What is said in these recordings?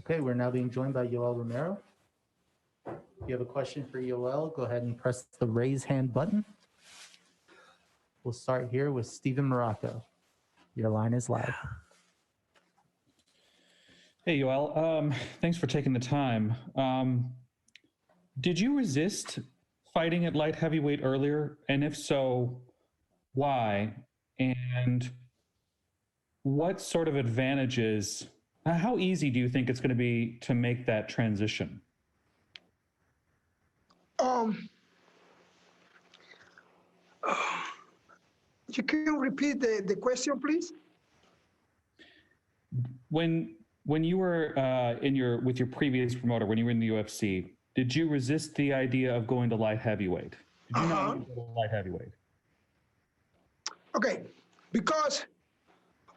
Okay, we're now being joined by Yoel Romero. If you have a question for Yoel, go ahead and press the raise hand button. We'll start here with Steven Morocco. Your line is live. Hey, Yoel. Thanks for taking the time. Did you resist fighting at light heavyweight earlier? And if so, why? And what sort of advantages, how easy do you think it's going to be to make that transition? You can repeat the question, please? When you were with your previous promoter, when you were in the UFC, did you resist the idea of going to light heavyweight? Did you not want to go to light heavyweight? Okay, because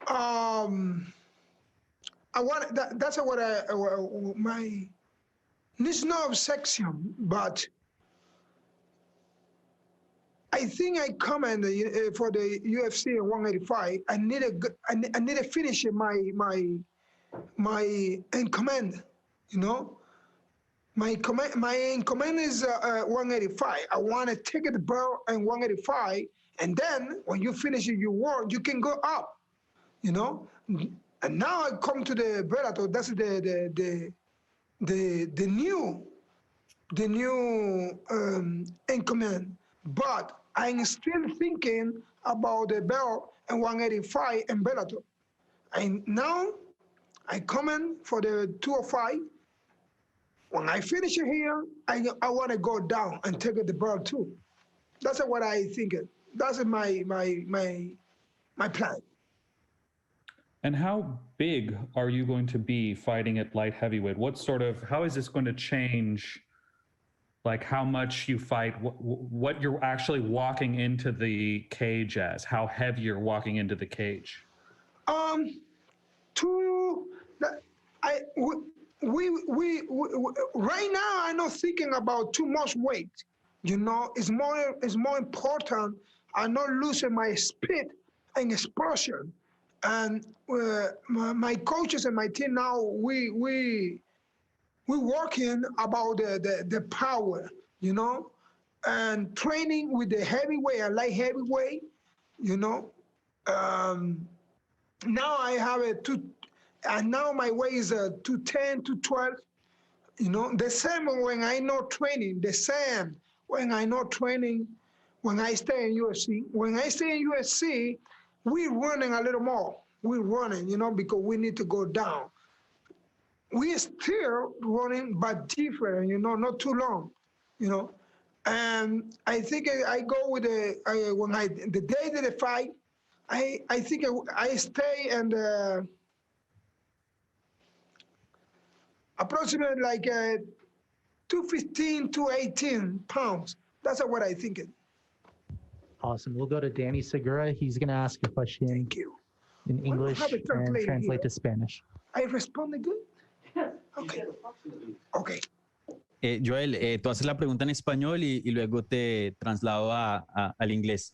I want that's what my it's no obsession, but I think I comment for the UFC 185. I need to finish my in command. You know, my in command is 185. I want to take the belt and 185, and then when you finish your work, you can go up. You know, and now I come to the Bellator. That's the new in command, but I'm still thinking about the belt and 185 and Bellator. And now I come in for the 205. When I finish it here, I want to go down and take the belt too. That's what I think. That's my plan. And how big are you going to be fighting at light heavyweight? How is this going to change, like how much you fight, what you're actually walking into the cage as, how heavy you're walking into the cage? Right now I'm not thinking about too much weight. You know, it's more important. I'm not losing my speed and explosion. And my coaches and my team now, we're working about the power, you know, and training with the heavyweight and light heavyweight, you know. Now I have and now my weight is 210, 212, you know. The same when I not training, the same when I not training, when I stay in UFC. When I stay in UFC, we're running a little more. We're running, you know, because we need to go down. We're still running, but different, you know, not too long, you know. And I think I go with the day that I fight, I think I stay and approximately like 215, 218 pounds. That's what I think. Awesome. We'll go to Danny Segura. He's going to ask a question. Thank you. In English and translate to Spanish. I responded good? Okay. Okay. Joel, tú haces la pregunta en español y luego te traslado al inglés.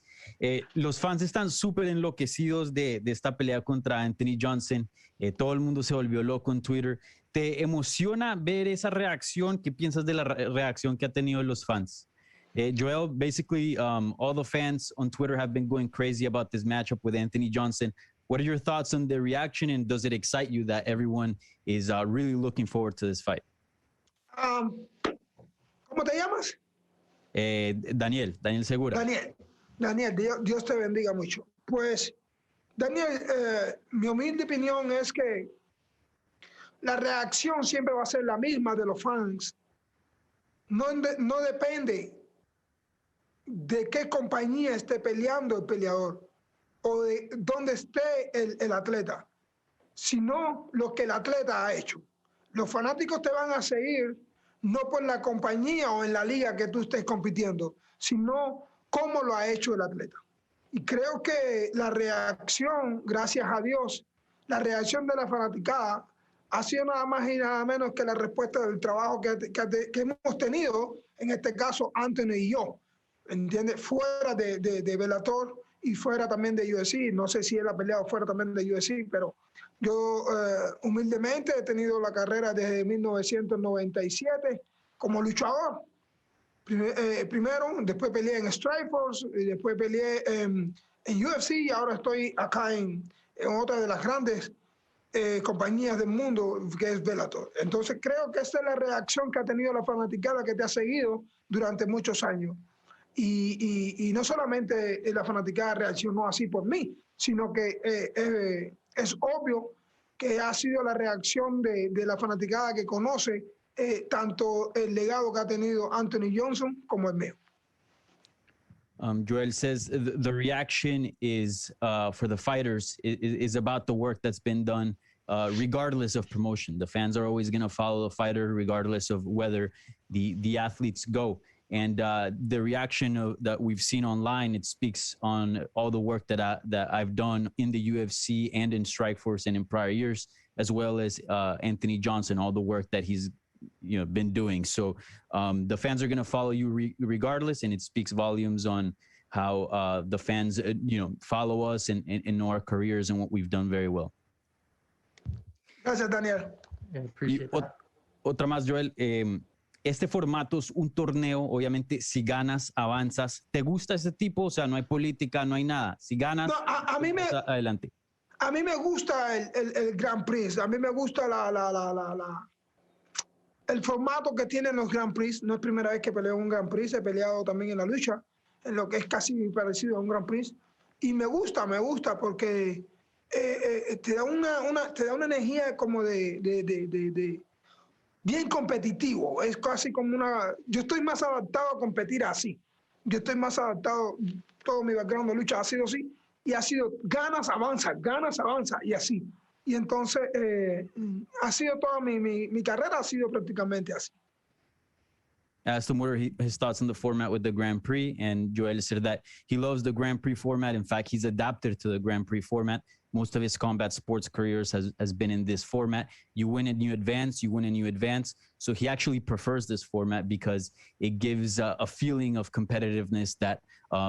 Los fans están súper enloquecidos de esta pelea contra Anthony Johnson. Todo el mundo se volvió loco en Twitter. ¿Te emociona ver esa reacción? ¿Qué piensas de la reacción que ha tenido los fans? Joel, basically, all the fans on Twitter have been going crazy about this matchup with Anthony Johnson. What are your thoughts on the reaction, and does it excite you that everyone is really looking forward to this fight? ¿Cómo te llamas? Daniel Segura. Daniel, Dios te bendiga mucho. Pues, Daniel, mi humilde opinión es que la reacción siempre va a ser la misma de los fans. No depende de qué compañía esté peleando el peleador o de dónde esté el atleta, sino lo que el atleta ha hecho. Los fanáticos te van a seguir no por la compañía o en la liga que tú estés compitiendo, sino cómo lo ha hecho el atleta. Y creo que la reacción, gracias a Dios, la reacción de la fanaticada ha sido nada más y nada menos que la respuesta del trabajo que hemos tenido, en este caso Anthony y yo, ¿entiendes? Fuera de Bellator y fuera también de UFC. No sé si él ha peleado fuera también de UFC, pero yo humildemente he tenido la carrera desde 1997 como luchador. Primero, después peleé en Strikeforce, y después peleé en UFC y ahora estoy acá en otra de las grandes compañías del mundo, que es Bellator. Entonces creo que esta es la reacción que ha tenido la fanaticada que te ha seguido durante muchos años. Y no solamente la fanaticada reaccionó así por mí, sino que es obvio que ha sido la reacción de la fanaticada que conoce tanto el legado que ha tenido Anthony Johnson como el mío. Joel says the reaction is for the fighters is about the work that's been done, regardless of promotion. The fans are always going to follow the fighter, regardless of whether the athletes go. And the reaction that we've seen online, it speaks on all the work that I've done in the UFC and in Strikeforce and in prior years, as well as Anthony Johnson, all the work that he's been doing. So the fans are going to follow you regardless, and it speaks volumes on how the fans follow us and know our careers and what we've done very well. Gracias, Daniel. Yeah, appreciate that. Otra más, Joel. Este formato es un torneo, obviamente, si ganas, avanzas. ¿Te gusta ese tipo? O sea, no hay política, no hay nada. Si ganas, no, a mí adelante. A mí me gusta el Grand Prix, a mí me gusta el formato que tienen los Grand Prix. No es primera vez que peleo un Grand Prix, he peleado también en la lucha, en lo que es casi parecido a un Grand Prix. Y me gusta porque te da una energía como de bien competitivo. Es casi como yo estoy más adaptado a competir así. Yo estoy más adaptado, todo mi background de lucha ha sido así, y ha sido ganas, avanza, y así. Y entonces ha sido toda mi carrera ha sido prácticamente así. I asked him what are his thoughts on the format with the Grand Prix, and Joel said that he loves the Grand Prix format. In fact, he's adapted to the Grand Prix format. Most of his combat sports careers has been in this format. You win and you advance, you win and you advance. So he actually prefers this format because it gives a feeling of competitiveness that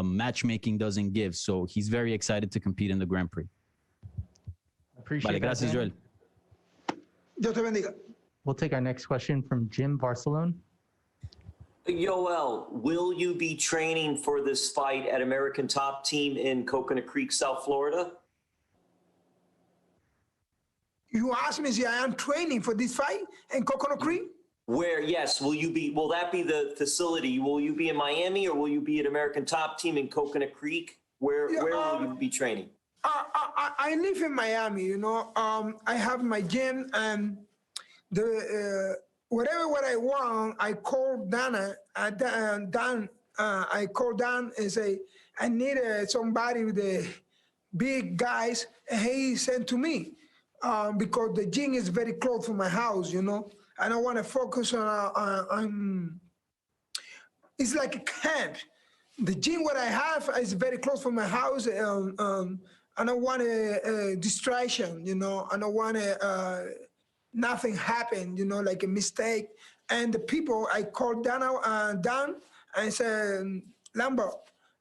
matchmaking doesn't give. So he's very excited to compete in the Grand Prix. Appreciate Vale, that, gracias, Daniel. Joel. Dios te bendiga. We'll take our next question from Jim Barcelone. Yoel, will you be training for this fight at American Top Team in Coconut Creek, South Florida? You asked me if I am training for this fight in Coconut Creek? Where, yes, will that be the facility? Will you be in Miami or will you be at American Top Team in Coconut Creek? Where will you be training? I live in Miami, I have my gym and whatever what I want, I call Dan. I call Dan and say, I need somebody with the big guys, and he sent to me because the gym is very close to my house, I don't want to focus on it's like a camp. The gym what I have is very close from my house. I don't want a distraction, I don't want nothing happen, like a mistake. And the people, I called Dan and said, Lambo,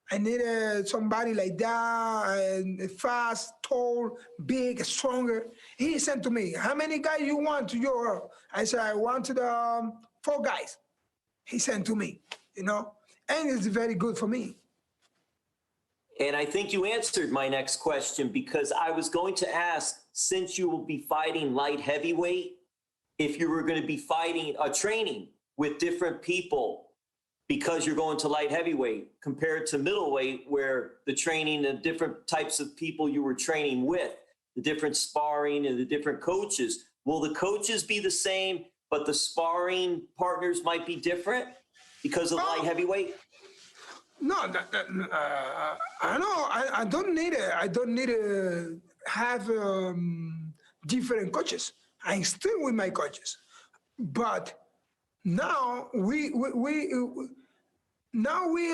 I need somebody like that, fast, tall, big, stronger. He said to me, how many guys you want to your? I said, I wanted 4 guys. He sent to me, and it's very good for me. And I think you answered my next question because I was going to ask, since you will be fighting light heavyweight, if you were going to be training with different people because you're going to light heavyweight compared to middleweight, where the training, the different types of people you were training with, the different sparring and the different coaches. Will the coaches be the same, but the sparring partners might be different because of light heavyweight? No, I don't need it. I don't need to have different coaches. I'm still with my coaches, but now we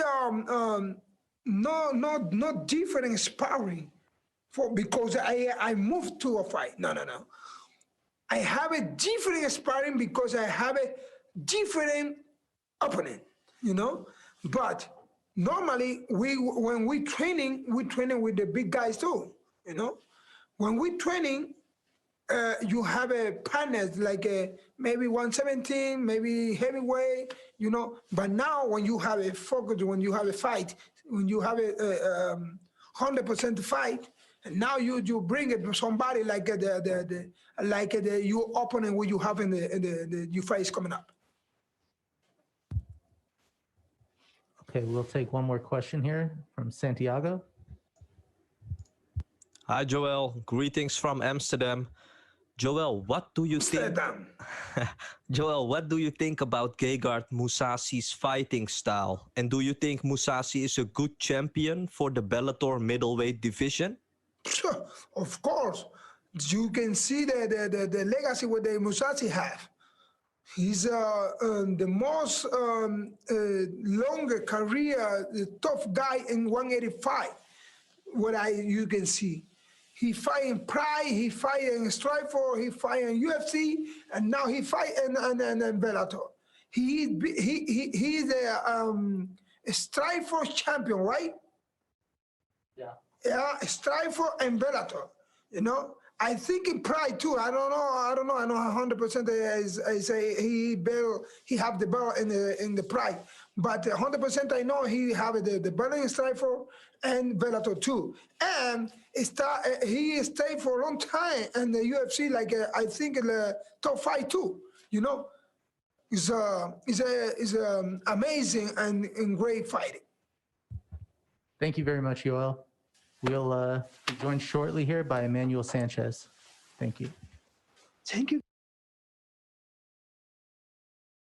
are not different sparring because I moved to a fight. No. I have a different sparring because I have a different opponent, but normally when we training with the big guys too. You know, when we training, you have a partners like maybe 117, maybe heavyweight. You know, but now when you have a focus, when you have a fight, when you have a 100% fight, and now you bring it to somebody like your opponent who you have in the your fight is coming up. Okay, we'll take one more question here from Santiago. Hi, Joel. Greetings from Amsterdam. Joel, what do you think? Joel, what do you think about Gegard Mousasi's fighting style? And do you think Mousasi is a good champion for the Bellator middleweight division? Sure, of course. You can see the legacy what the Mousasi have. He's the most longer career, tough guy in 185. You can see, he fight in Prix, he fight in Strikeforce, he fight in UFC, and now he fight in Bellator. He's a Strikeforce champion, right? Yeah, Strikeforce and Bellator. You know, I think in Pride too. I don't know. I know 100%. I say he have the belt in the Pride, but 100% I know he have the belt in Strikeforce and Bellator too. And he stayed for a long time in the UFC. Like I think in the top 5 too. You know, is amazing and great fighting. Thank you very much, Yoel. We'll be joined shortly here by Emmanuel Sanchez. Thank you. Thank you.